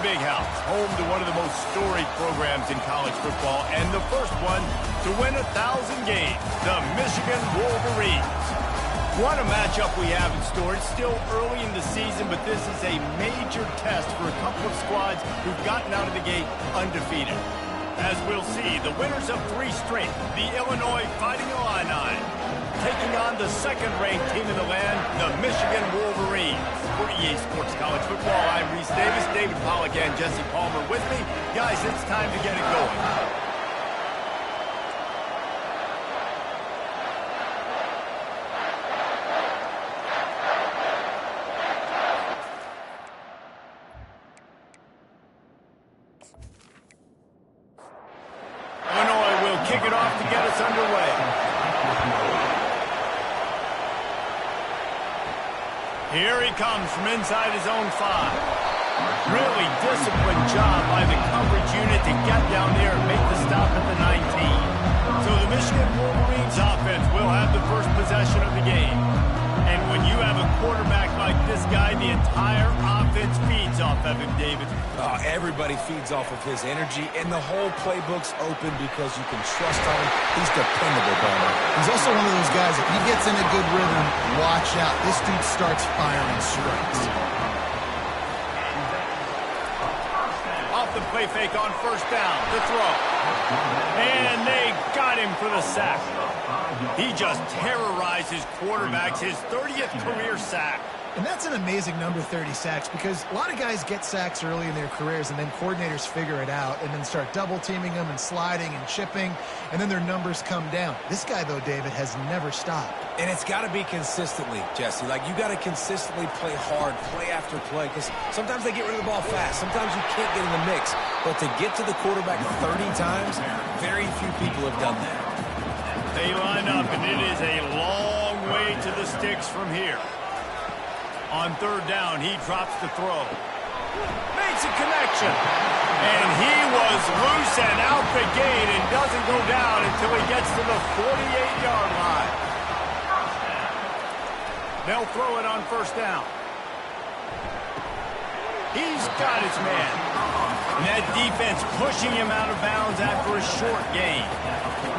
Big House, home to one of the most storied programs in college football, and the first one to win 1,000 games, the Michigan Wolverines. What a matchup we have in store. It's still early in the season, but this is a major test for a couple of squads who've gotten out of the gate undefeated. As we'll see, the winners of 3 straight, the Illinois Fighting Illini, taking on the second-ranked team in the land, the Michigan Wolverines. For EA Sports College Football, I'm Reese Davis, David Pollack, and Jesse Palmer with me. Guys, it's time to get it going. Illinois will kick it off to get us underway. Here he comes from inside his own 5. Really disciplined job by the coverage unit to get down there and make the stop at the 19. So the Michigan Wolverines offense will have the first possession of the game. And when you have a quarterback like this guy, the entire offense feeds off of him, David. Everybody feeds off of his energy, and the whole playbook's open because you can trust on him. He's dependable, Palmer. He's also one of those guys, if he gets in a good rhythm, watch out. This dude starts firing strikes. Off the play fake on first down, the throw. And they got him for the sack. He just terrorizes quarterbacks, his 30th career sack. And that's an amazing number, 30 sacks, because a lot of guys get sacks early in their careers, and then coordinators figure it out and then start double-teaming them and sliding and chipping, and then their numbers come down. This guy, though, David, has never stopped. And it's got to be consistently, Jesse. Like, you got to consistently play hard, play after play, because sometimes they get rid of the ball fast. Sometimes you can't get in the mix. But to get to the quarterback 30 times, very few people have done that. They line up, and it is a long way to the sticks from here. On third down, he drops the throw. Makes a connection. And he was loose and out the gate and doesn't go down until he gets to the 48-yard line. They'll throw it on first down. He's got his man. And that defense pushing him out of bounds after a short gain.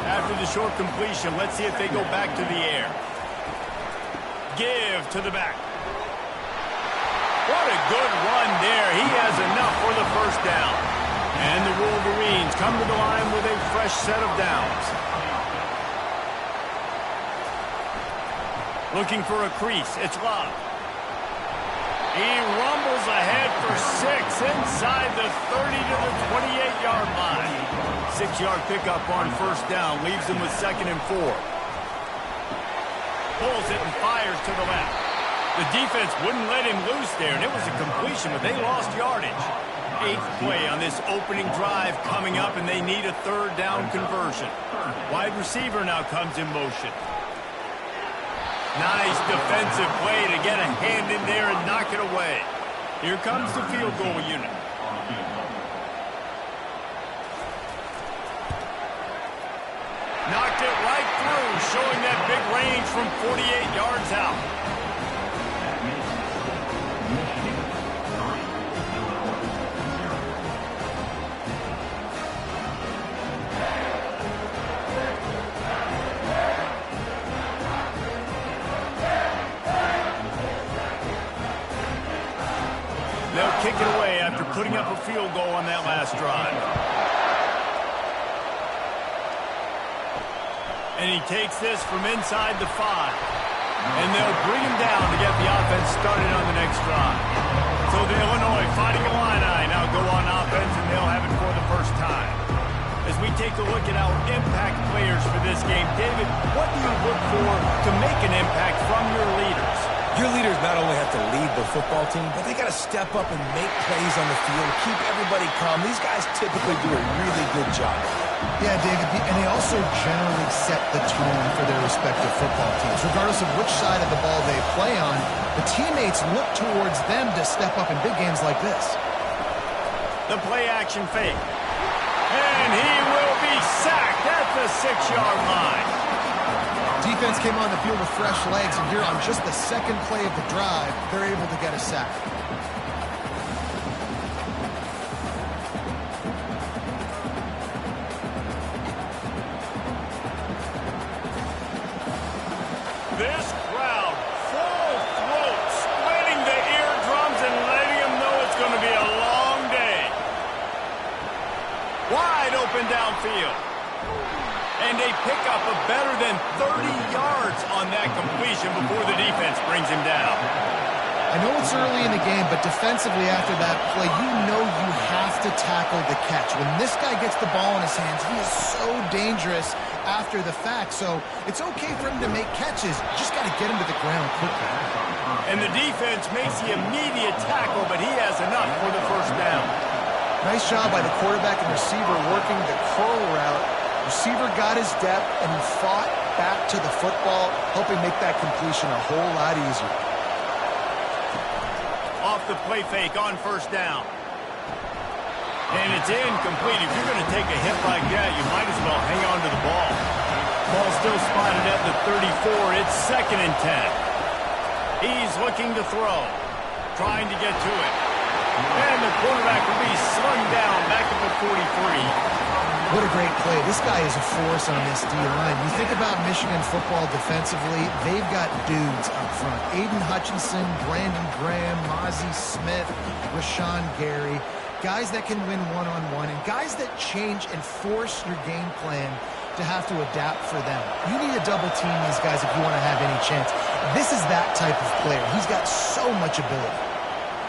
After the short completion, let's see if they go back to the air. Give to the back. What a good run there. He has enough for the first down. And the Wolverines come to the line with a fresh set of downs. Looking for a crease. It's Love. He rumbles ahead for 6 inside the 30 to the 28-yard line. 6-yard pickup on first down. Leaves him with 2nd and 4. Pulls it and fires to the left. The defense wouldn't let him loose there, and it was a completion, but they lost yardage. 8th play on this opening drive coming up, and they need a third down conversion. Wide receiver now comes in motion. Nice defensive play to get a hand in there and knock it away. Here comes the field goal unit. Knocked it right through, showing that big range from 48 yards out. They'll kick it away after putting up a field goal on that last drive. And he takes this from inside the 5. And they'll bring him down to get the offense started on the next drive. So the Illinois Fighting Illini now go on offense, and they'll have it for the first time. As we take a look at our impact players for this game, David, what do you look for to make an impact from your leaders? Your leaders not only have to lead the football team, but they got to step up and make plays on the field, keep everybody calm. These guys typically do a really good job. Yeah, David, and they also generally set the tone for their respective football teams. Regardless of which side of the ball they play on, the teammates look towards them to step up in big games like this. The play-action fake. And he will be sacked at the 6-yard line. Defense came on the field with fresh legs, and here on just the second play of the drive, they're able to get a sack. downfield. And they pick up a better than 30 yards on that completion before the defense brings him down. I know it's early in the game, but defensively after that play, you know you have to tackle the catch. When this guy gets the ball in his hands, he is so dangerous after the fact. So it's okay for him to make catches. You just got to get him to the ground quickly. And the defense makes the immediate tackle, but he has enough for the first down. Nice job by the quarterback and receiver working the curl route. Receiver got his depth, and he fought back to the football, helping make that completion a whole lot easier. Off the play fake on first down. And it's incomplete. If you're going to take a hit like that, you might as well hang on to the ball. Ball still spotted at the 34. It's 2nd and 10. He's looking to throw. Trying to get to it. And the quarterback will be slung down back at the 43. What a great play. This guy is a force on this D-line. You think about Michigan football defensively, they've got dudes up front. Aiden Hutchinson, Brandon Graham, Mozzie Smith, Rashawn Gary. Guys that can win one-on-one and guys that change and force your game plan to have to adapt for them. You need to double team these guys if you want to have any chance. This is that type of player. He's got so much ability.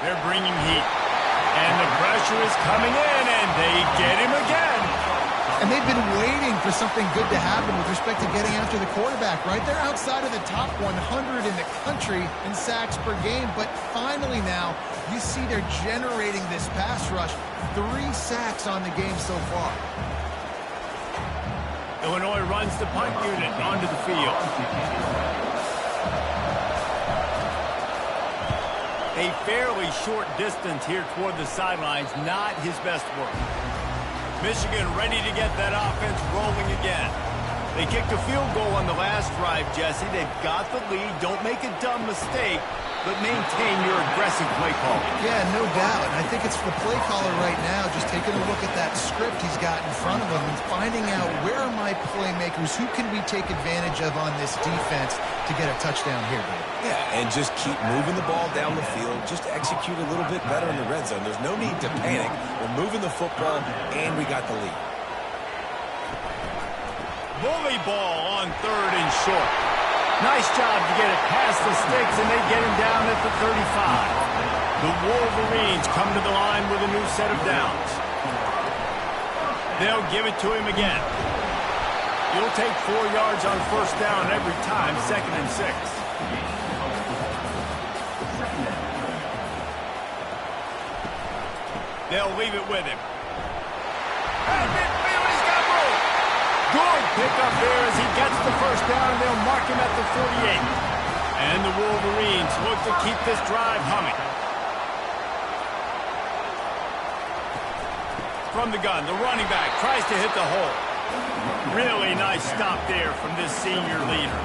They're bringing heat. And the pressure is coming in, and they get him again. And they've been waiting for something good to happen with respect to getting after the quarterback, right? They're outside of the top 100 in the country in sacks per game, but finally now you see they're generating this pass rush. 3 sacks on the game so far. Illinois runs the punt unit onto the field. A fairly short distance here toward the sidelines, not his best work. Michigan ready to get that offense rolling again. They kicked a field goal on the last drive, Jesse. They've got the lead. Don't make a dumb mistake, but maintain your aggressive play call. Yeah, no doubt. And I think it's the play caller right now just taking a look at that script he's got in front of him and finding out where are my playmakers, who can we take advantage of on this defense to get a touchdown here, Dave. Yeah, and just keep moving the ball down the field. Just execute a little bit better in the red zone. There's no need to panic. We're moving the football, and we got the lead. Bully ball on 3rd and short. Nice job to get it past the sticks, and they get him down at the 35. The Wolverines come to the line with a new set of downs. They'll give it to him again. He'll take 4 yards on first down every time, 2nd and 6. They'll leave it with him. And he's got room. Good pickup there as he gets the first down, and they'll mark him at the 48. And the Wolverines look to keep this drive humming. From the gun, the running back tries to hit the hole. Really nice stop there from this senior leader.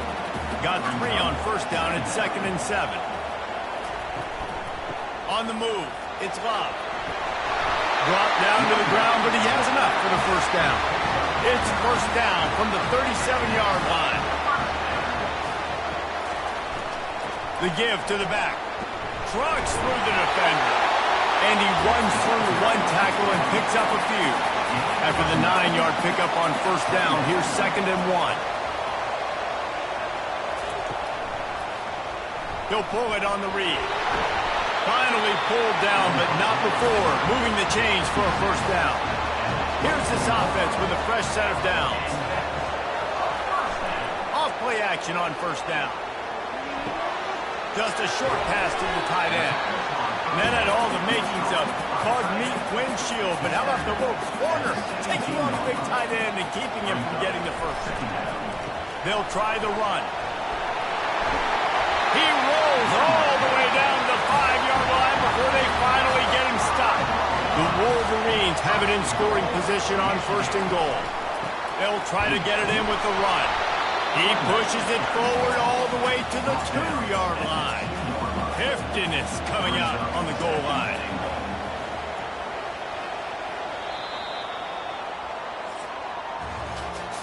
Got 3 on first down at 2nd and 7. On the move, it's Love. Dropped down to the ground, but he has enough for the first down. It's first down from the 37-yard line. The give to the back. Trucks through the defender. And he runs through 1 tackle and picks up a few. After the 9-yard pickup on first down, here's 2nd and 1. He'll pull it on the read. Finally pulled down, but not before moving the chains for a first down. Here's this offense with a fresh set of downs. Off play action on first down. Just a short pass to the tight end. And that had all the makings of Bud Meat windshield, but how about the ropes corner, taking on the big tight end and keeping him from getting the first. They'll try the run. He rolls all the way down the 5-yard line before they finally get him stopped. The Wolverines have it in scoring position on 1st and goal. They'll try to get it in with the run. He pushes it forward all the way to the 2-yard line. Heftiness coming out on the goal line.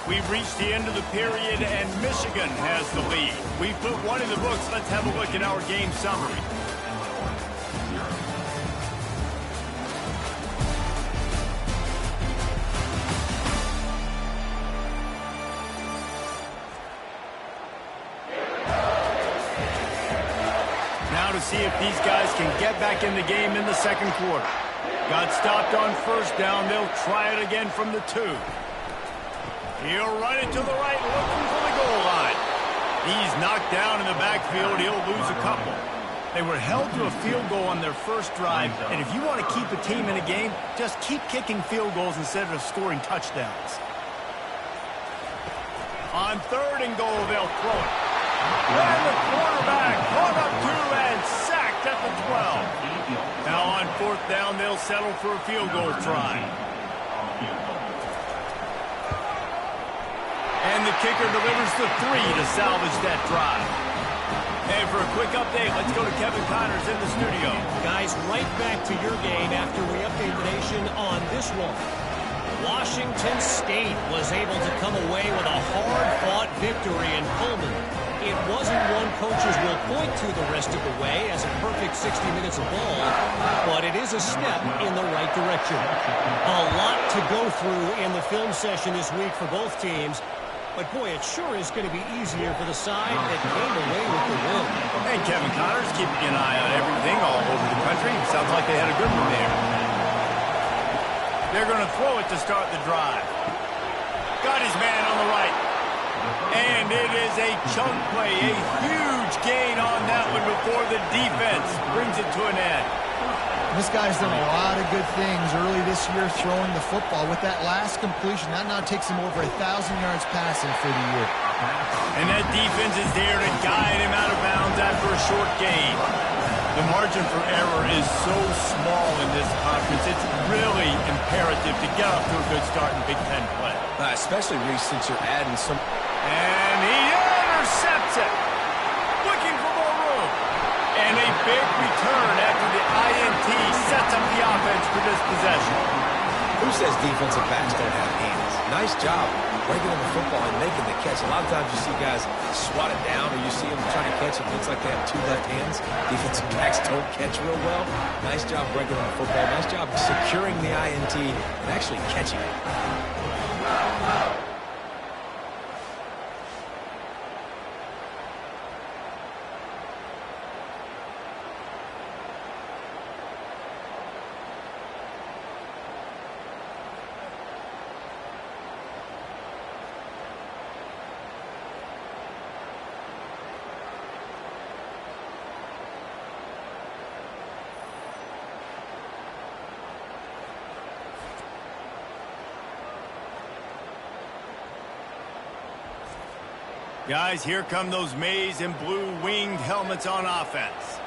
We've reached the end of the period, and Michigan has the lead. We've put 1 in the books. Let's have a look at our game summary. see if these guys can get back in the game in the second quarter. Got stopped on first down. They'll try it again from the 2. He'll run it to the right, looking for the goal line. He's knocked down in the backfield. He'll lose a couple. They were held to a field goal on their first drive, and if you want to keep a team in a game, just keep kicking field goals instead of scoring touchdowns. On 3rd and goal, they'll throw it. And the quarterback brought up 2 and sacked at the 12. Now on 4th down, they'll settle for a field goal try. And the kicker delivers the 3 to salvage that drive. And for a quick update, let's go to Kevin Connors in the studio. Guys, right back to your game after we update the nation on this one. Washington State was able to come away with a hard-fought victory in Pullman. It wasn't one coaches will point to the rest of the way as a perfect 60 minutes of ball, but it is a step in the right direction. A lot to go through in the film session this week for both teams, but boy, it sure is going to be easier for the side that came away with the win. And Kevin Connors keeping an eye on everything all over the country. Sounds like they had a good one there. They're going to throw it to start the drive. Got his man on the right. And it is a chunk play, a huge gain on that one before the defense brings it to an end. This guy's done a lot of good things early this year throwing the football. With that last completion, that now takes him over 1,000 yards passing for the year. And that defense is there to guide him out of bounds after a short gain. The margin for error is so small in this conference, it's really imperative to get off to a good start in Big Ten play. Especially, Reese, since you're adding some... And he intercepts it. Looking for more room. And a big return after the INT sets up the offense for this possession. Who says defensive backs don't have hands? Nice job breaking on the football and making the catch. A lot of times you see guys swat it down or you see them trying to catch it. It looks like they have 2 left hands. Defensive backs don't catch real well. Nice job breaking on the football. Nice job securing the INT and actually catching it. Guys, here come those maize and blue winged helmets on offense.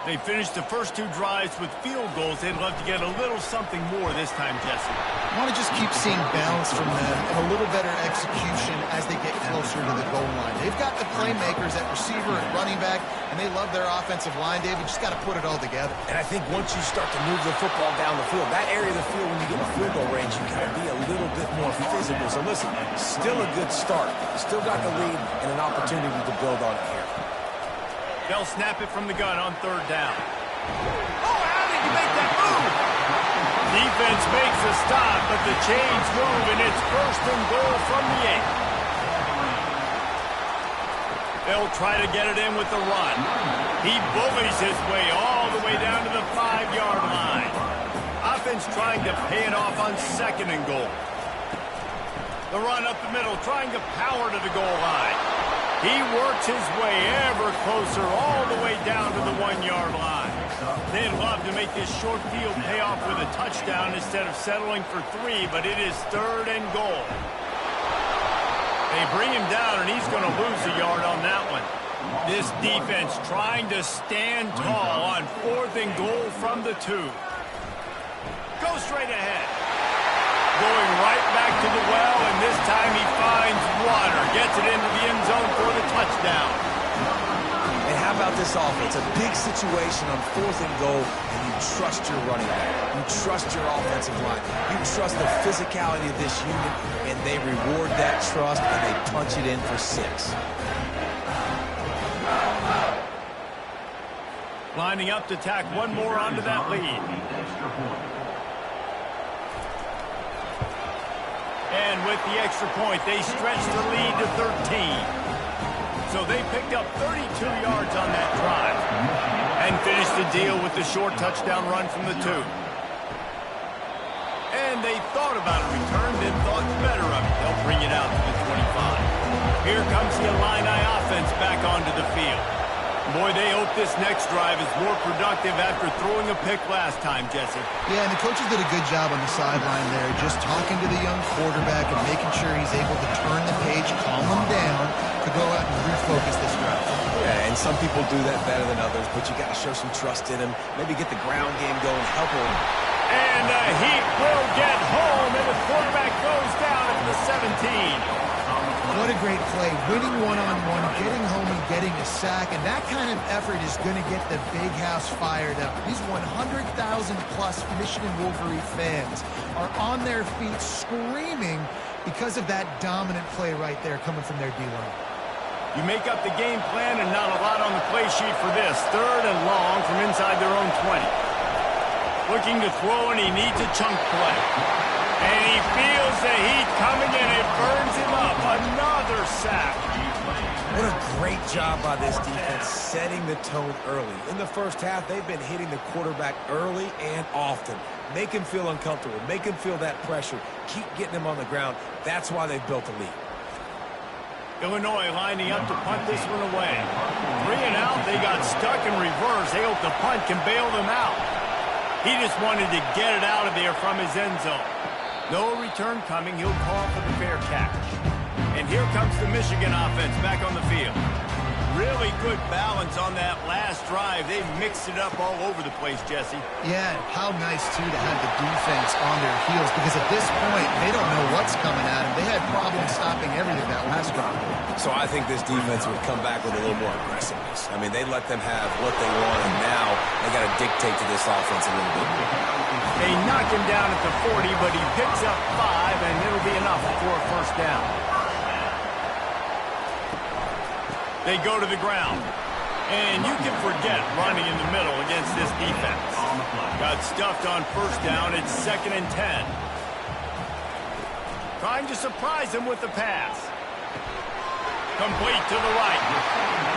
They finished the first 2 drives with field goals. They'd love to get a little something more this time, Jesse. I want to just keep seeing balance from them and a little better execution as they get closer to the goal line. They've got the playmakers at receiver and running back, and they love their offensive line, David. Just got to put it all together. And I think once you start to move the football down the field, that area of the field when you get in the field goal range, you got to be a little bit more physical. So listen, still a good start. Still got the lead and an opportunity to build on it here. They'll snap it from the gun on 3rd down. Oh, how did you make that move? Defense makes a stop, but the chains move, and it's 1st and goal from the 8. They'll try to get it in with the run. He bullies his way all the way down to the 5-yard line. Offense trying to pay it off on 2nd and goal. The run up the middle, trying to power to the goal line. He works his way ever closer all the way down to the 1-yard line. They'd love to make this short field pay off with a touchdown instead of settling for 3, but it is 3rd and goal. They bring him down, and he's going to lose a yard on that one. This defense trying to stand tall on 4th and goal from the 2. Go straight ahead. Going right back to the well, and this time he finds water. Gets it into the end zone for the touchdown. And how about this offense? A big situation on 4th and goal, and you trust your running back. You trust your offensive line. You trust the physicality of this unit, and they reward that trust, and they punch it in for 6. Lining up to tack one more onto that lead. And with the extra point, they stretch the lead to 13. So they picked up 32 yards on that drive. And finish the deal with the short touchdown run from the 2. And they thought about a return, then thought better of it. They'll bring it out to the 25. Here comes the Illini offense back onto the field. Boy, they hope this next drive is more productive after throwing a pick last time, Jesse. Yeah, and the coaches did a good job on the sideline there, just talking to the young quarterback and making sure he's able to turn the page, calm him down, to go out and refocus this drive. Yeah, and some people do that better than others, but you got to show some trust in him. Maybe get the ground game going, help him. And the Heat will get home, and the quarterback goes down at the 17. What a great play, winning one-on-one, getting home and getting a sack, and that kind of effort is going to get the big house fired up. These 100,000-plus Michigan Wolverine fans are on their feet screaming because of that dominant play right there coming from their D-line. You make up the game plan and not a lot on the play sheet for this. 3rd and long from inside their own 20. Looking to throw, and he needs a chunk play. And he feels the heat coming in. It burns him up. Another sack. What a great job by this defense setting the tone early. In the first half, they've been hitting the quarterback early and often. Make him feel uncomfortable. Make him feel that pressure. Keep getting him on the ground. That's why they've built a lead. Illinois lining up to punt this one away. 3 and out. They got stuck in reverse. They hope the punt can bail them out. He just wanted to get it out of there from his end zone. No return coming. He'll call for the fair catch. And here comes the Michigan offense back on the field. Really good balance on that last drive. They mixed it up all over the place, Jesse. Yeah, how nice, too, to have the defense on their heels, because at this point, they don't know what's coming at them. They had problems stopping everything that last drive. So I think this defense would come back with a little more aggressiveness. I mean, they let them have what they want, and now they got to dictate to this offense a little bit more. They knock him down at the 40, but he picks up 5, and it'll be enough for a first down. They go to the ground. And you can forget running in the middle against this defense. Got stuffed on first down. It's 2nd and 10. Trying to surprise him with the pass. Complete to the right.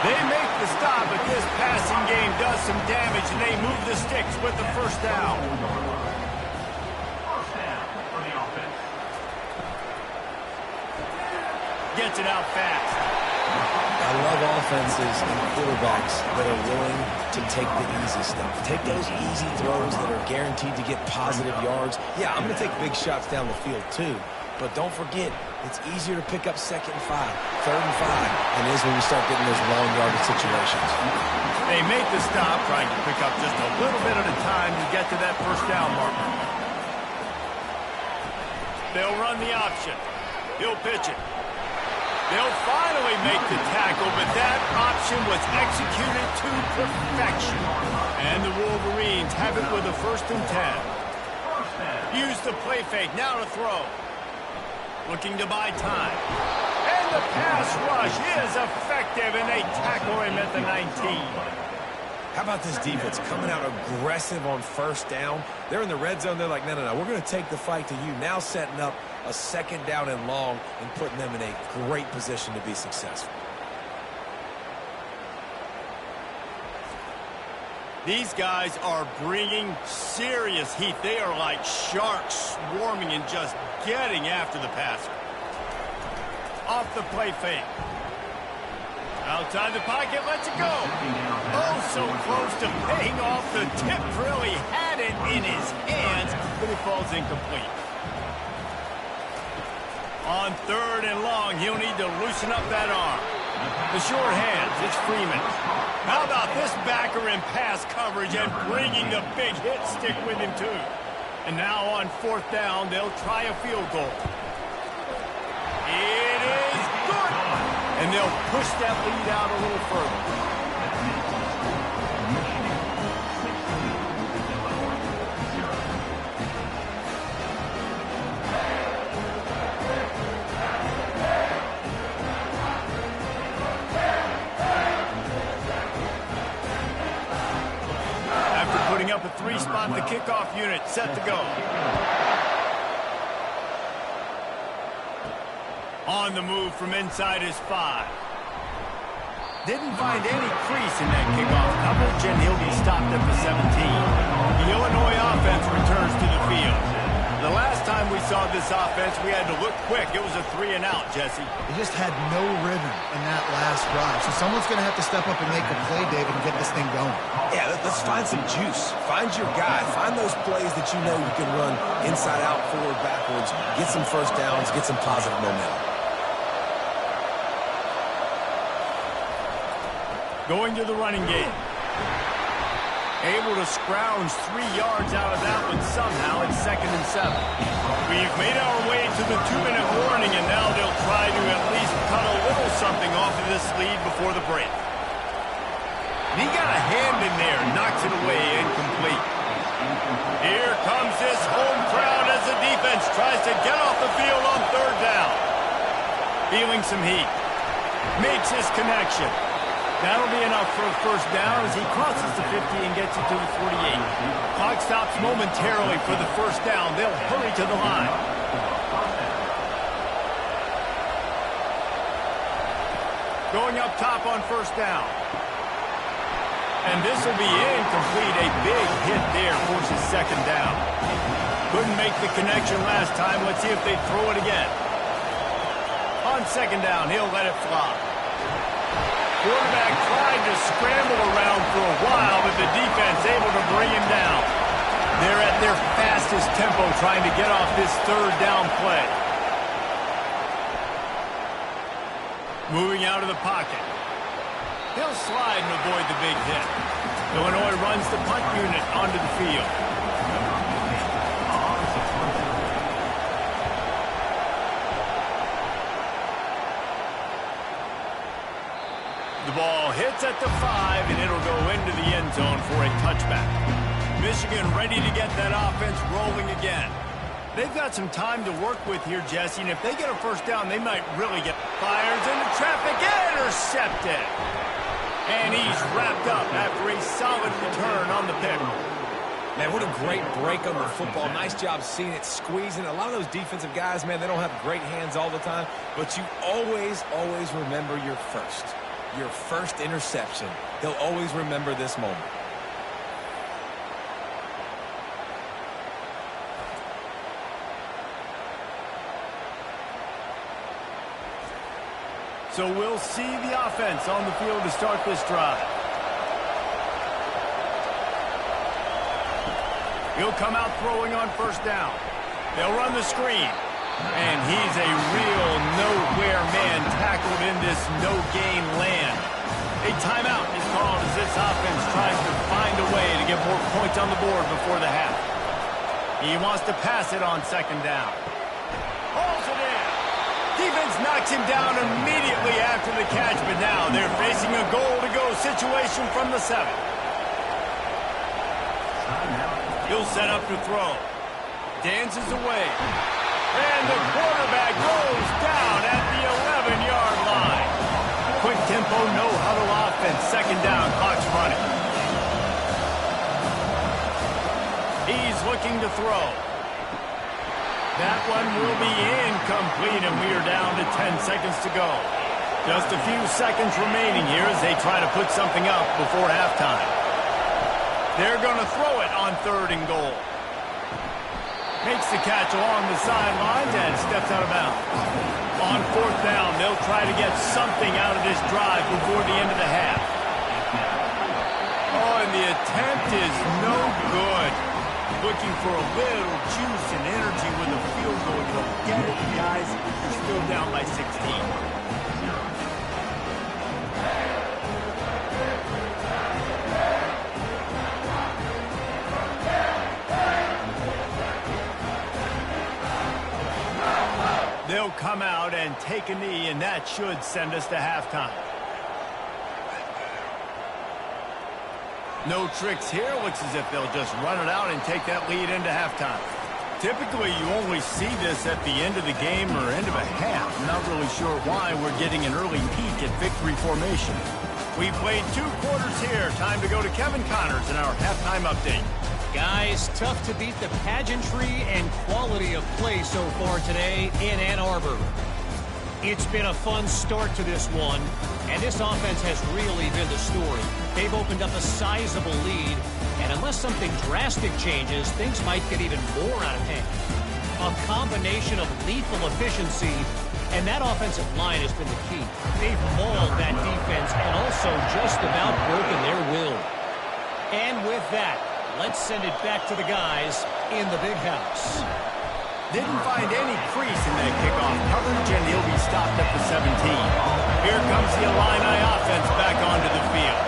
They make the stop, but this passing game does some damage, and they move the sticks with the first down. Gets it out fast. I love offenses and quarterbacks that are willing to take the easy stuff. Take those easy throws that are guaranteed to get positive yards. Yeah, I'm going to take big shots down the field too, but don't forget, it's easier to pick up 2nd and 5, 3rd and 5 than it is when you start getting those long yardage situations. They make the stop, trying to pick up just a little bit at a time to get to that first down marker. They'll run the option. He'll pitch it. They'll finally make the tackle, but that option was executed to perfection. And the Wolverines have it with a 1st and 10. Use the play fake, now to throw. Looking to buy time. And the pass rush is effective, and they tackle him at the 19. How about this defense coming out aggressive on first down? They're in the red zone. They're like, no, we're going to take the fight to you. Now setting up a 2nd down and long and putting them in a great position to be successful. These guys are bringing serious heat. They are like sharks swarming and just getting after the passer. Off the play fake. Outside the pocket, lets it go. Oh, so close to paying off the tip drill. He had it in his hands, but it falls incomplete. On 3rd and long, he'll need to loosen up that arm. The short hands, it's Freeman. How about this backer in pass coverage and bringing the big hit stick with him, too. And now on 4th down, they'll try a field goal. It is good. And they'll push that lead out a little further. After putting up a 3-spot, the kickoff unit set to go. On the move from inside his 5. Didn't find any crease in that kickoff coverage, and he'll be stopped at the 17. The Illinois offense returns to the field. The last time we saw this offense, we had to look quick. It was a 3-and-out, Jesse. They just had no rhythm in that last drive. So someone's going to have to step up and make a play, David, and get this thing going. Yeah, let's find some juice. Find your guy. Find those plays that you know you can run inside out, forward, backwards. Get some first downs. Get some positive momentum. Going to the running game. Able to scrounge 3 yards out of that one somehow at 2nd and 7. We've made our way to the 2-minute warning, and now they'll try to at least cut a little something off of this lead before the break. And he got a hand in there, knocks it away, incomplete. Here comes this home crowd as the defense tries to get off the field on 3rd down. Feeling some heat. Makes his connection. That'll be enough for a first down as he crosses the 50 and gets it to the 48. Clock stops momentarily for the first down. They'll hurry to the line. Going up top on first down. And this will be incomplete. A big hit there forces 2nd down. Couldn't make the connection last time. Let's see if they throw it again. On 2nd down, he'll let it fly. Quarterback tried to scramble around for a while, but the defense able to bring him down. They're at their fastest tempo trying to get off this 3rd down play. Moving out of the pocket. He'll slide and avoid the big hit. Illinois runs the punt unit onto the field. The ball hits at the 5, and it'll go into the end zone for a touchback. Michigan ready to get that offense rolling again. They've got some time to work with here, Jesse, and if they get a first down, they might really get fires into traffic. Intercepted. And he's wrapped up after a solid return on the pick. Man, what a great break on the football. Nice job seeing it, squeezing. A lot of those defensive guys, man, they don't have great hands all the time, but you always remember your first. Your first interception. They'll always remember this moment. So we'll see the offense on the field to start this drive. He'll come out throwing on first down. They'll run the screen. And he's a real nowhere man tackled in this no-gain land. A timeout is called as this offense tries to find a way to get more points on the board before the half. He wants to pass it on 2nd down. Hauls it in. Defense knocks him down immediately after the catch, but now they're facing a goal-to-go situation from the 7. He'll set up to throw. Dances away. And the quarterback goes down at the 11-yard line. Quick tempo, no-huddle offense. 2nd down, clock's running. He's looking to throw. That one will be incomplete, and we are down to 10 seconds to go. Just a few seconds remaining here as they try to put something up before halftime. They're going to throw it on 3rd and goal. Makes the catch along the sidelines and steps out of bounds. On 4th down, they'll try to get something out of this drive before the end of the half. Oh, and the attempt is no good. Looking for a little juice and energy with a field goal. Don't get it, guys. You're still down by 16. They'll come out and take a knee, and that should send us to halftime. No tricks here. Looks as if they'll just run it out and take that lead into halftime. Typically, you only see this at the end of the game or end of a half. I'm not really sure why we're getting an early peek at victory formation. We played 2 quarters here. Time to go to Kevin Connors in our halftime update. Guys, tough to beat the pageantry and quality of play so far today in Ann Arbor. It's been a fun start to this one. And this offense has really been the story. They've opened up a sizable lead, and unless something drastic changes, things might get even more out of hand. A combination of lethal efficiency, and that offensive line has been the key. They've mauled that defense and also just about broken their will. And with that, let's send it back to the guys in the big house. Didn't find any crease in that kickoff coverage, and he'll be stopped at the 17. Here comes the Illini offense back onto the field.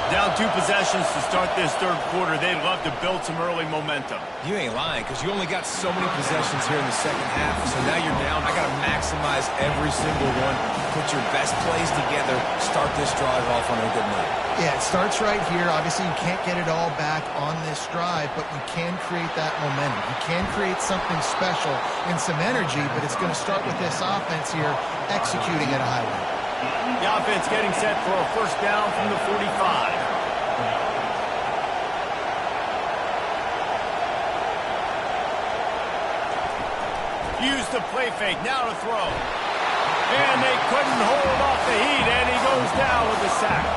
Down 2 possessions to start this third quarter. They'd love to build some early momentum. You ain't lying, because you only got so many possessions here in the second half. So now you're down. I got to maximize every single one. Put your best plays together. Start this drive off on a good night. Yeah, it starts right here. Obviously, you can't get it all back on this drive, but you can create that momentum. You can create something special and some energy, but it's going to start with this offense here executing at a high level. The offense getting set for a first down from the 45. Use the play fake, now to throw. And they couldn't hold off the heat, and he goes down with the sack.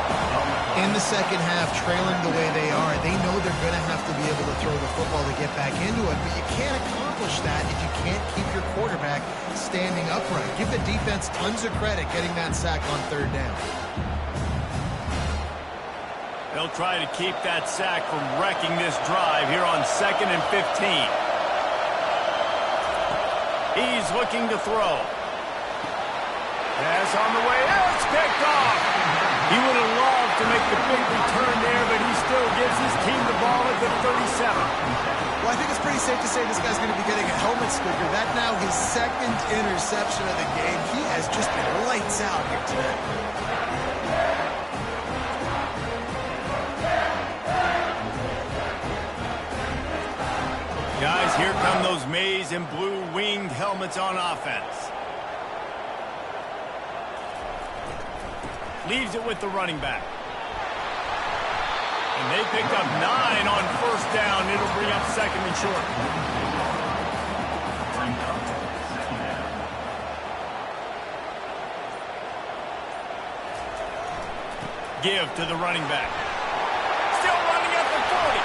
In the second half, trailing the way they are, they know they're going to have to be able to throw the football to get back into it, but you can't accomplish that if you can't keep your quarterback standing upright. Give the defense tons of credit getting that sack on third down. They'll try to keep that sack from wrecking this drive here on 2nd and 15. He's looking to throw. Pass on the way. It's picked off. He would have loved to make the big return there, but he still gives his team the ball at the 37. Well, I think it's pretty safe to say this guy's going to be getting a helmet sticker. That now his 2nd interception of the game. He has just been lights out here today. Guys, here come those maize and blue winged helmets on offense. Leaves it with the running back. And they picked up 9 on first down. It'll bring up 2nd and short. Give to the running back. Still running at the 40.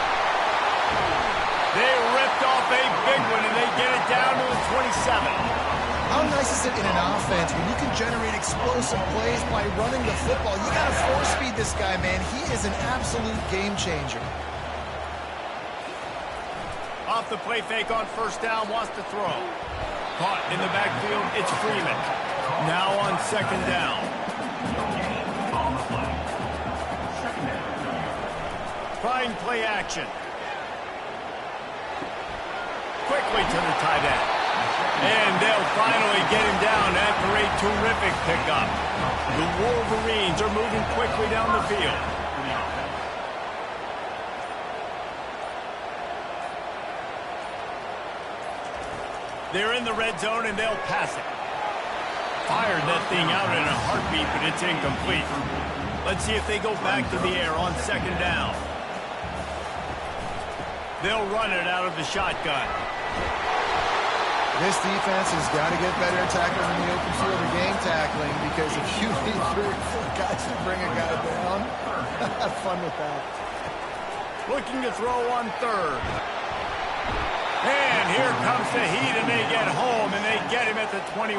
They ripped off a big one, and they get it down to the 27. How nice is it in an offense when you can generate explosive plays by running the football? You got to force-feed this guy, man. He is an absolute game changer. Off the play fake on first down, wants to throw. Caught in the backfield, it's Freeman. Now on 2nd down. Trying play action. Quickly to the tight end. And they'll finally get him down after a terrific pickup. The Wolverines are moving quickly down the field. They're in the red zone, and they'll pass it. Fired that thing out in a heartbeat, but it's incomplete. Let's see if they go back to the air on 2nd down. They'll run it out of the shotgun. This defense has got to get better at tackling in the open field or game tackling, because if you need 3 or 4 guys to bring a guy down, have fun with that. Looking to throw on 3rd. And here comes the heat, and they get home, and they get him at the 21.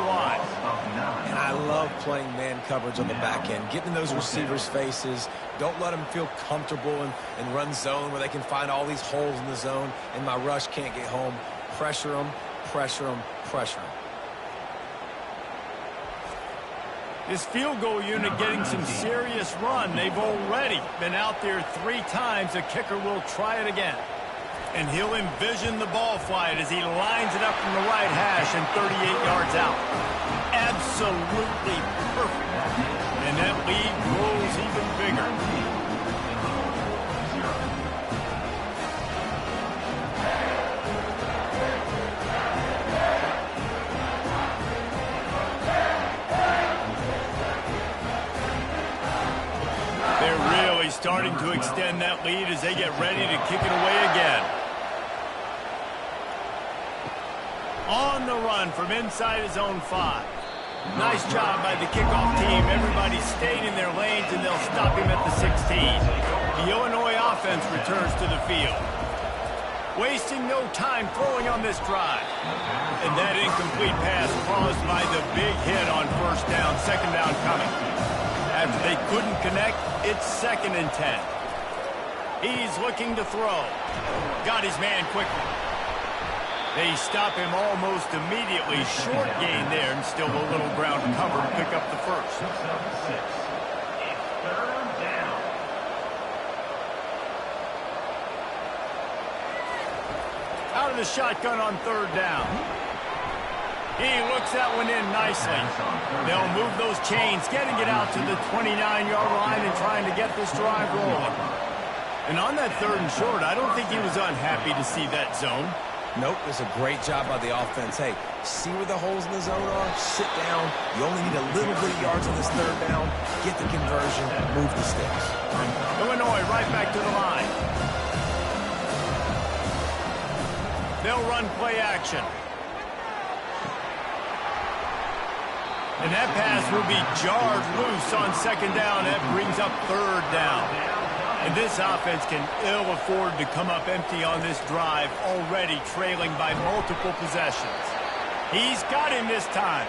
And I love playing man coverage on the back end, getting in those receivers' faces. Don't let them feel comfortable in run zone where they can find all these holes in the zone, and my rush can't get home. Pressure them. Pressure them, pressure them. This field goal unit getting some serious run. They've already been out there 3 times. The kicker will try it again. And he'll envision the ball flight as he lines it up from the right hash and 38 yards out. Absolutely perfect. And that lead grows even bigger. Starting to extend that lead as they get ready to kick it away again. On the run from inside his own 5. Nice job by the kickoff team. Everybody stayed in their lanes, and they'll stop him at the 16. The Illinois offense returns to the field. Wasting no time throwing on this drive. And that incomplete pass caused by the big hit on first down, second down coming. After they couldn't connect, it's 2nd and 10. He's looking to throw. Got his man quickly. They stop him almost immediately. Short gain there, and still a little ground cover to pick up the first. Out of the shotgun on 3rd down. He looks that one in nicely. They'll move those chains, getting it out to the 29-yard line and trying to get this drive rolling. And on that 3rd and short, I don't think he was unhappy to see that zone. Nope, it's a great job by the offense. Hey, see where the holes in the zone are? Sit down. You only need a little bit of yards on this 3rd down. Get the conversion. Move the sticks. Illinois right back to the line. They'll run play action. And that pass will be jarred loose on 2nd down. That brings up 3rd down. And this offense can ill afford to come up empty on this drive, already trailing by multiple possessions. He's got him this time.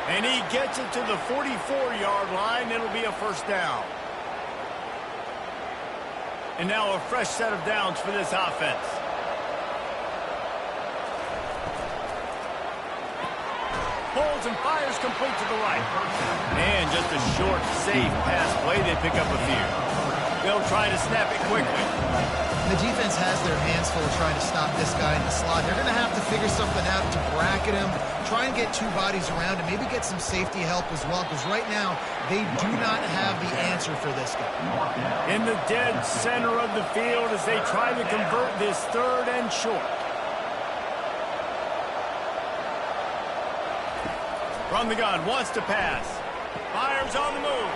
And he gets it to the 44-yard line. It'll be a first down. And now a fresh set of downs for this offense. Pulls and fires complete to the right. And just a short, safe pass play. They pick up a few. They'll try to snap it quickly. The defense has their hands full trying to stop this guy in the slot. They're going to have to figure something out to bracket him, try and get 2 bodies around him, maybe get some safety help as well, because right now they do not have the answer for this guy. In the dead center of the field as they try to convert this 3rd and short. From the gun, wants to pass. Fires on the move.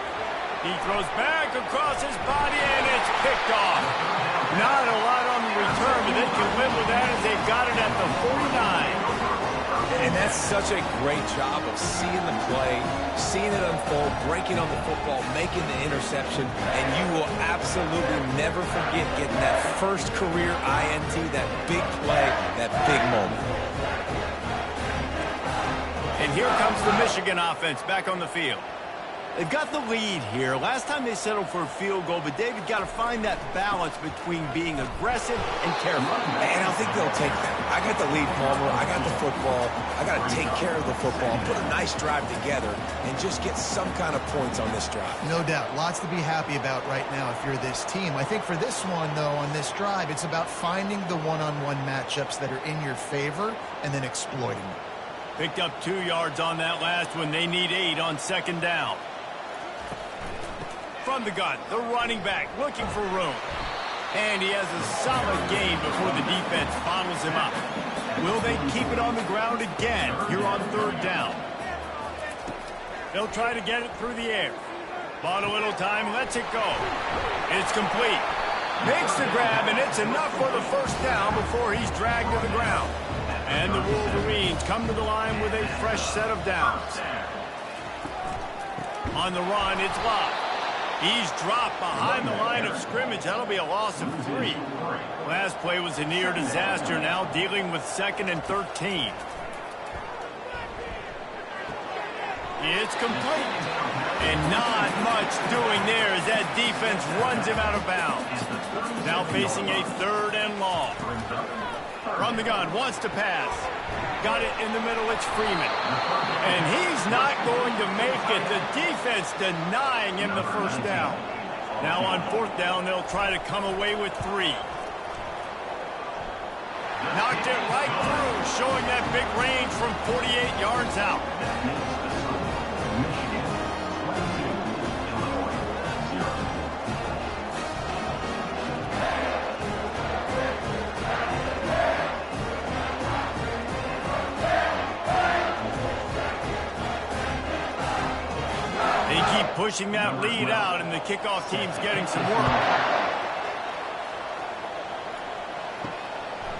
He throws back across his body, and it's picked off. Not a lot on the return, but they can live with that as they've got it at the 49. And that's such a great job of seeing the play, seeing it unfold, breaking on the football, making the interception, and you will absolutely never forget getting that first career INT, that big play, that big moment. And here comes the Michigan offense back on the field. They've got the lead here. Last time they settled for a field goal, but David got to find that balance between being aggressive and careful. And I think they'll take that. I got the lead, Palmer. I got the football. I got to take care of the football, put a nice drive together, and just get some kind of points on this drive. No doubt. Lots to be happy about right now if you're this team. I think for this one, though, on this drive, it's about finding the one-on-one matchups that are in your favor and then exploiting them. Picked up 2 yards on that last one. They need 8 on 2nd down. From the gun, the running back looking for room. And he has a solid gain before the defense bottles him up. Will they keep it on the ground again here on 3rd down? They'll try to get it through the air. Bought a little time, lets it go. It's complete. Makes the grab, and it's enough for the first down before he's dragged to the ground. And the Wolverines come to the line with a fresh set of downs. On the run, it's Locke. He's dropped behind the line of scrimmage. That'll be a loss of 3. Last play was a near disaster, now dealing with 2nd and 13. It's complete. And not much doing there as that defense runs him out of bounds. Now facing a 3rd and long. From the gun, wants to pass. Got it in the middle, it's Freeman. And he's not going to make it. The defense denying him the first down. Now on 4th down, they'll try to come away with 3. Knocked it right through, showing that big range from 48 yards out. Pushing that lead out, and the kickoff team's getting some work.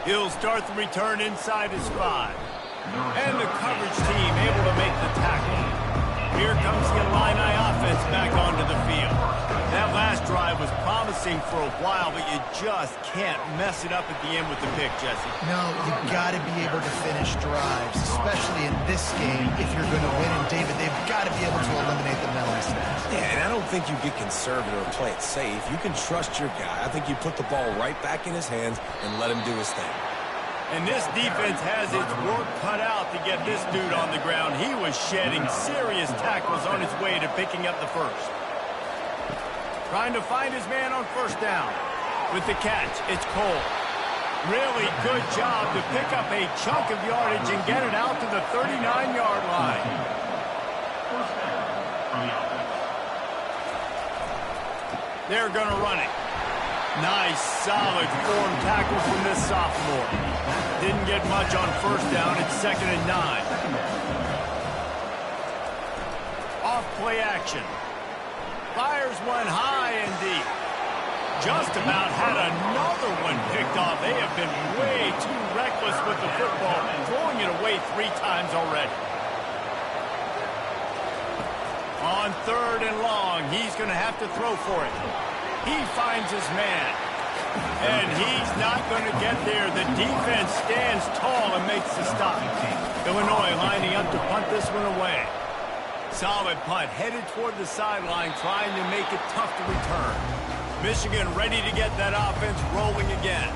He'll start the return inside his 5. And the coverage team able to make the tackle. Here comes the Illini offense back onto the field. That last drive was promising for a while, but you just can't mess it up at the end with the pick, Jesse. No, you've got to be able to finish drives, especially in this game. If you're going to win, and David, they've got to be able to eliminate the mental mistakes. Yeah, and I don't think you get conservative or play it safe. You can trust your guy. I think you put the ball right back in his hands and let him do his thing. And this defense has its work cut out to get this dude on the ground. He was shedding serious tackles on his way to picking up the first. Trying to find his man on first down. With the catch, it's Cole. Really good job to pick up a chunk of yardage and get it out to the 39-yard line. They're going to run it. Nice, solid form tackle from this sophomore. Didn't get much on first down. It's 2nd and 9. Off play action. Fires one high and deep. Just about had another one picked off. They have been way too reckless with the football, throwing it away 3 times already. On 3rd and long, he's going to have to throw for it. He finds his man. And he's not going to get there. The defense stands tall and makes the stop. Illinois lining up to punt this one away. Solid punt, headed toward the sideline, trying to make it tough to return. Michigan ready to get that offense rolling again.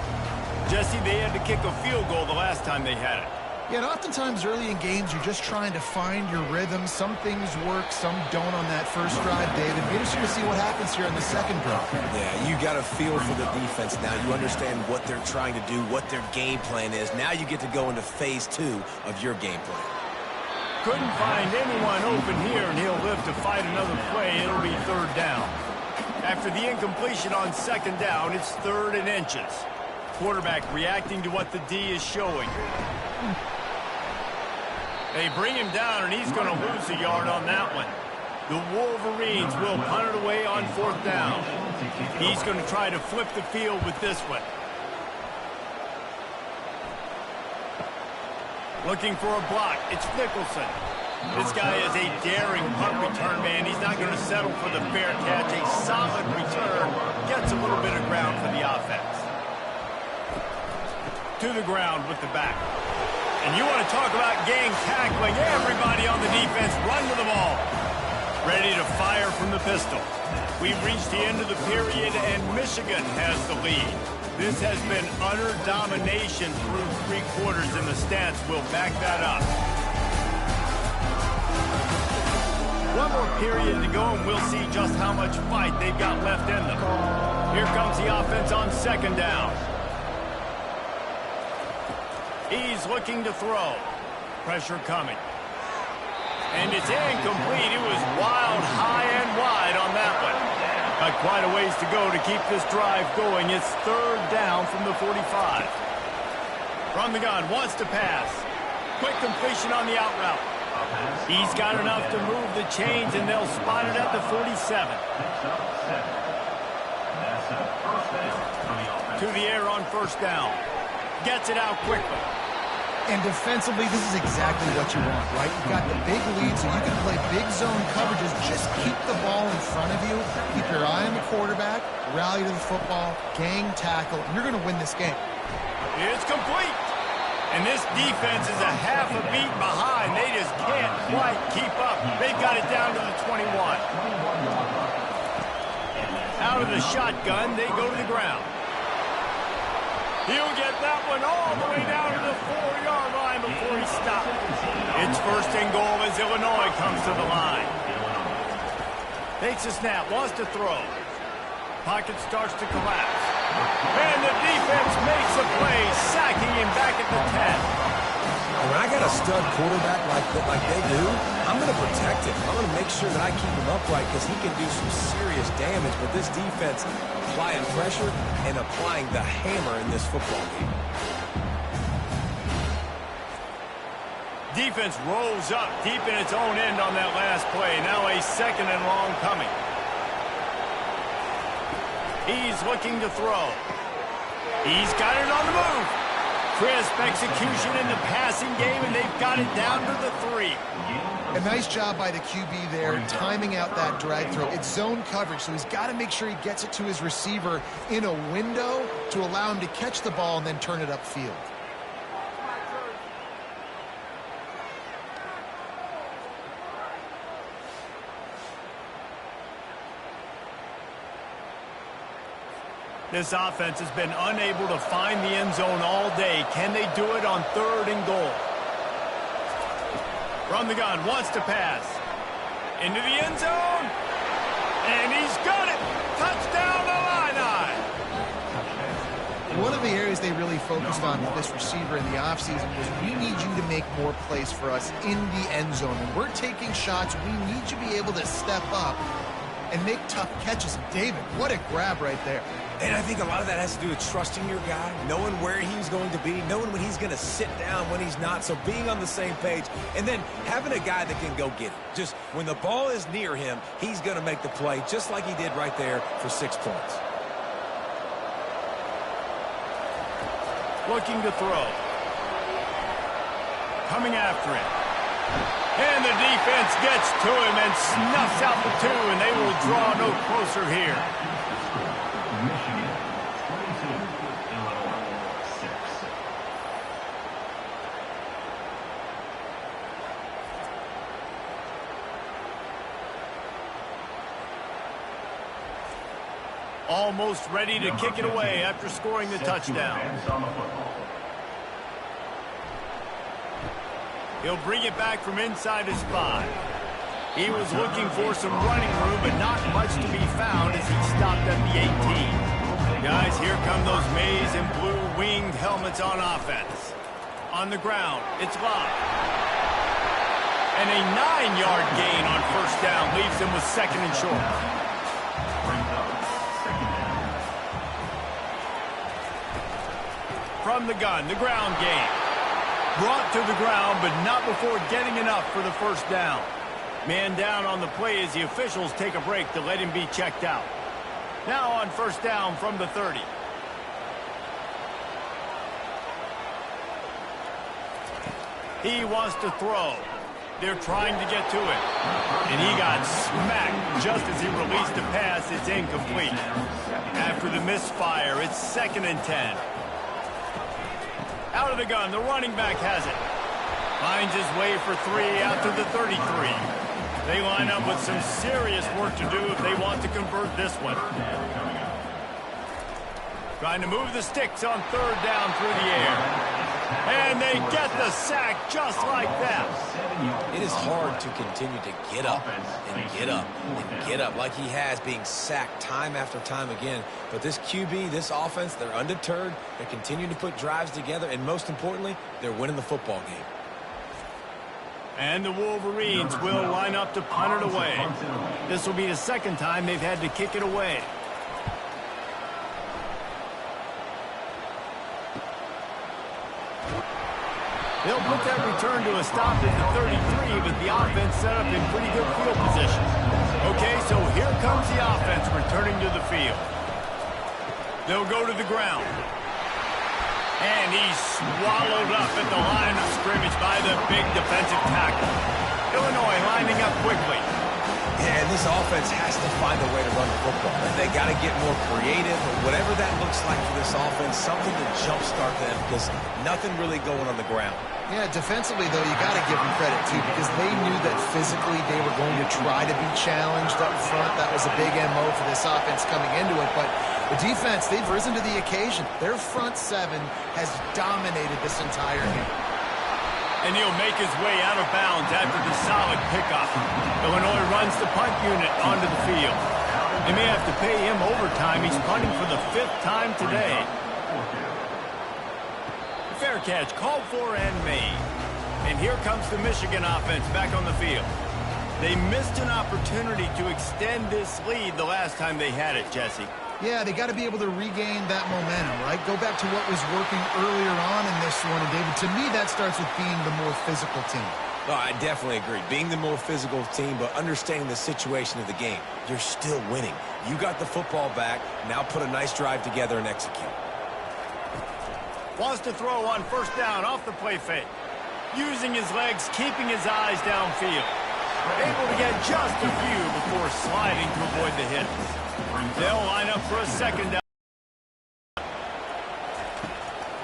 Jesse, they had to kick a field goal the last time they had it. Yeah, and oftentimes early in games, you're just trying to find your rhythm. Some things work, some don't on that first drive, David. Be interesting to see what happens here in the second drive. Yeah, you got a feel for the defense now. You understand what they're trying to do, what their game plan is. Now you get to go into phase 2 of your game plan. Couldn't find anyone open here, and he'll live to fight another play. It'll be 3rd down. After the incompletion on 2nd down, it's 3rd and inches. Quarterback reacting to what the D is showing. They bring him down, and he's going to lose a yard on that one. The Wolverines will punt it away on 4th down. He's going to try to flip the field with this one. Looking for a block. It's Nicholson. This guy is a daring punt return man. He's not going to settle for the fair catch. A solid return. Gets a little bit of ground for the offense. To the ground with the back. And you want to talk about gang tackling. Everybody on the defense run to the ball. Ready to fire from the pistol. We've reached the end of the period, and Michigan has the lead. This has been utter domination through 3 quarters, and the stats will back that up. One more period to go, and we'll see just how much fight they've got left in them. Here comes the offense on 2nd down. He's looking to throw. Pressure coming. And it's incomplete. It was wild, high and wide on that one. Got quite a ways to go to keep this drive going. It's 3rd down from the 45. From the gun, wants to pass. Quick completion on the out route. He's got enough to move the chains, and they'll spot it at the 47. To the air on 1st down. Gets it out quickly. And defensively, this is exactly what you want, right? You've got the big lead, so you can play big zone coverages. Just keep the ball in front of you. Keep your eye on the quarterback. Rally to the football. Gang tackle. And you're going to win this game. It's complete. And this defense is a half a beat behind. They just can't quite keep up. They've got it down to the 21. Out of the shotgun, they go to the ground. He'll get that one all the way down to the 4-yard line before he stops. It's 1st and goal as Illinois comes to the line. Takes a snap, wants to throw. Pocket starts to collapse. And the defense makes a play, sacking him back at the 10. When I got a stud quarterback like they do, I'm going to protect him. I'm going to make sure that I keep him upright because he can do some serious damage. But this defense applying pressure and applying the hammer in this football game. Defense rolls up deep in its own end on that last play. Now a 2nd and long coming. He's looking to throw. He's got it on the move. Crisp execution in the passing game, and they've got it down to the 3. A nice job by the QB there, timing out that drag throw. It's zone coverage, so he's got to make sure he gets it to his receiver in a window to allow him to catch the ball and then turn it upfield. This offense has been unable to find the end zone all day. Can they do it on 3rd and goal? From the gun, wants to pass. Into the end zone. And he's got it. Touchdown, Illini. One of the areas they really focused on with this receiver in the offseason was we need you to make more plays for us in the end zone. When we're taking shots, we need you to be able to step up and make tough catches. And David, what a grab right there. And I think a lot of that has to do with trusting your guy, knowing where he's going to be, knowing when he's going to sit down, when he's not, so being on the same page, and then having a guy that can go get it. Just when the ball is near him, he's going to make the play, just like he did right there for 6 points. Looking to throw. Coming after it. And the defense gets to him and snuffs out the 2, and they will draw no closer here. Almost ready to kick it away after scoring the touchdown. He'll bring it back from inside his 5. He was looking for some running room, but not much to be found as he stopped at the 18. Guys, here come those maize and blue winged helmets on offense. On the ground, it's locked. And a 9-yard gain on 1st down leaves him with 2nd and short. From the gun, the ground game. Brought to the ground, but not before getting enough for the 1st down. Man down on the play as the officials take a break to let him be checked out. Now on 1st down from the 30. He wants to throw. They're trying to get to it. And he got smacked just as he released the pass. It's incomplete. After the misfire, it's 2nd and 10. Out of the gun, the running back has it. Finds his way for 3 out to the 33. They line up with some serious work to do if they want to convert this one. Trying to move the sticks on 3rd down through the air. And they get the sack just like that. It is hard to continue to get up and get up and get up like he has, being sacked time after time again. But this QB, this offense, they're undeterred. They're continuing to put drives together, and most importantly, they're winning the football game. And the Wolverines will line up to punt it away. This will be the 2nd time they've had to kick it away. They'll put that return to a stop at the 33, but the offense set up in pretty good field position. Okay, so here comes the offense returning to the field. They'll go to the ground. And he's swallowed up at the line of scrimmage by the big defensive tackle. Illinois lining up quickly. Yeah, and this offense has to find a way to run the football. They got to get more creative, or whatever that looks like for this offense, something to jumpstart them, because nothing really going on the ground. Yeah, defensively, though, you got to give them credit, too, because they knew that physically they were going to try to be challenged up front. That was a big MO for this offense coming into it. But the defense, they've risen to the occasion. Their front 7 has dominated this entire game. And he'll make his way out of bounds after the solid pickup. Illinois runs the punt unit onto the field. They may have to pay him overtime. He's punting for the 5th time today. Fair catch, called for and made. And here comes the Michigan offense back on the field. They missed an opportunity to extend this lead the last time they had it, Jesse. Yeah, they got to be able to regain that momentum, right? Go back to what was working earlier on in this one. And, David, to me, that starts with being the more physical team. Oh, I definitely agree. Being the more physical team, but understanding the situation of the game. You're still winning. You got the football back. Now put a nice drive together and execute. Wants to throw on first down off the play fake. Using his legs, keeping his eyes downfield. Able to get just a few before sliding to avoid the hits. They'll line up for a second down.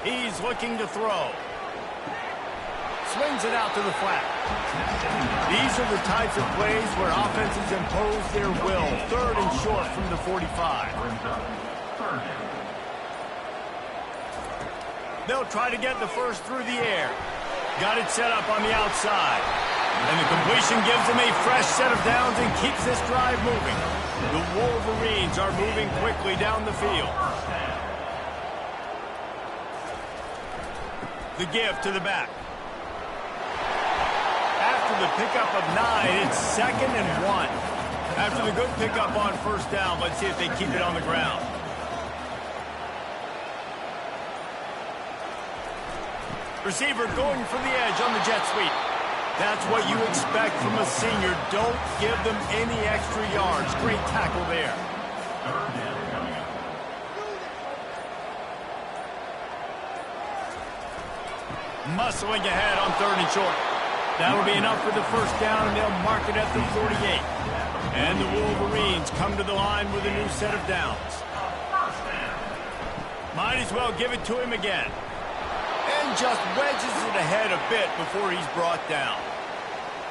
He's looking to throw. Swings it out to the flat. These are the types of plays where offenses impose their will. Third and short from the 45. They'll try to get the first through the air. Got it set up on the outside. And the completion gives them a fresh set of downs and keeps this drive moving. The Wolverines are moving quickly down the field. The give to the back. After the pickup of 9, it's 2nd and 1. After the good pickup on first down, let's see if they keep it on the ground. Receiver going for the edge on the jet sweep. That's what you expect from a senior. Don't give them any extra yards. Great tackle there. Muscling ahead on 3rd and short. That'll be enough for the first down, and they'll mark it at the 48. And the Wolverines come to the line with a new set of downs. Might as well give it to him again. And just wedges it ahead a bit before he's brought down.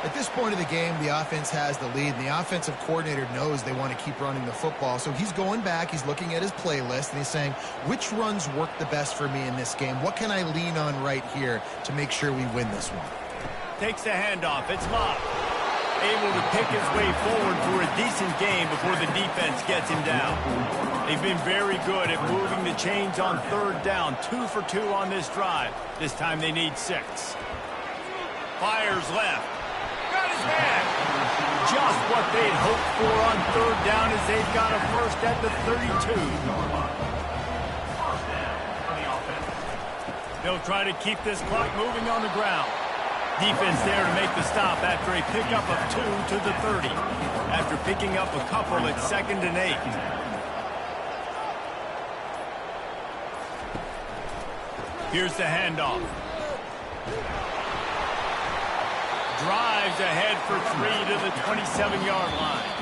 At this point of the game, the offense has the lead, and the offensive coordinator knows they want to keep running the football. So he's going back, he's looking at his playlist, and he's saying, which runs work the best for me in this game? What can I lean on right here to make sure we win this one? Takes the handoff. It's Love. Able to pick his way forward for a decent game before the defense gets him down. They've been very good at moving the chains on 3rd down. 2 for 2 on this drive. This time they need 6. Fires left. Got his man. Just what they'd hoped for on 3rd down as they've got a first at the 32. They'll try to keep this clock moving on the ground. Defense there to make the stop after a pickup of 2 to the 30. After picking up a couple at 2nd and 8. Here's the handoff. Drives ahead for 3 to the 27-yard line.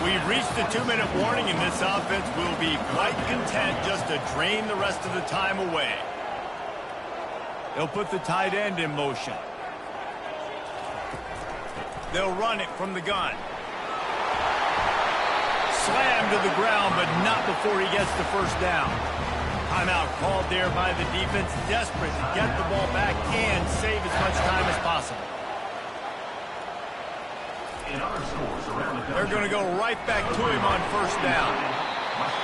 We've reached the 2-minute warning, and this offense will be quite content just to drain the rest of the time away. They'll put the tight end in motion. They'll run it from the gun. Slam to the ground, but not before he gets the first down. Timeout called there by the defense, desperate to get the ball back and save as much time as possible. They're going to go right back to him on first down.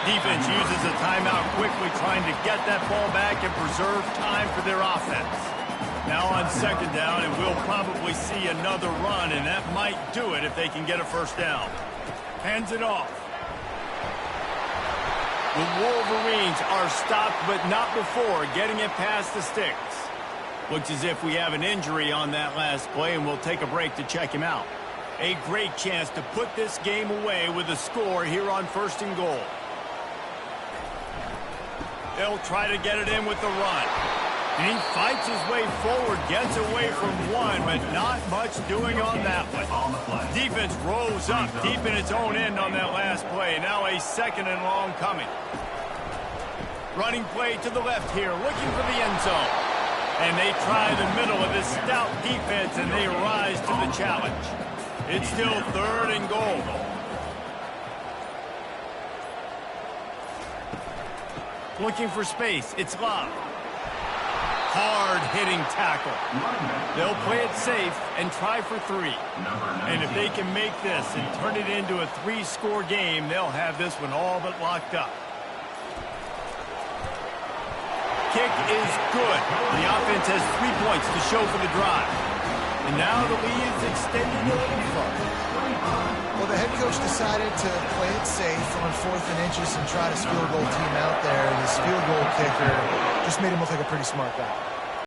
Defense uses a timeout quickly, trying to get that ball back and preserve time for their offense. Now on 2nd down, and we'll probably see another run, and that might do it if they can get a first down. Hands it off. The Wolverines are stopped, but not before getting it past the sticks. Looks as if we have an injury on that last play, and we'll take a break to check him out. A great chance to put this game away with a score here on 1st and goal. They'll try to get it in with the run. And he fights his way forward, gets away from one, but not much doing on that one. Defense rose up deep in its own end on that last play. Now a 2nd and long coming. Running play to the left here, looking for the end zone. And they try the middle of this stout defense, and they rise to the challenge. It's still 3rd and goal. Looking for space. It's Love. Hard-hitting tackle. They'll play it safe and try for 3. And if they can make this and turn it into a 3-score game, they'll have this one all but locked up. Kick is good. The offense has 3 points to show for the drive. And now the lead is extended a little further. Well, the head coach decided to play it safe on 4th and inches and try to field goal team out there, and his field goal kicker just made him look like a pretty smart guy.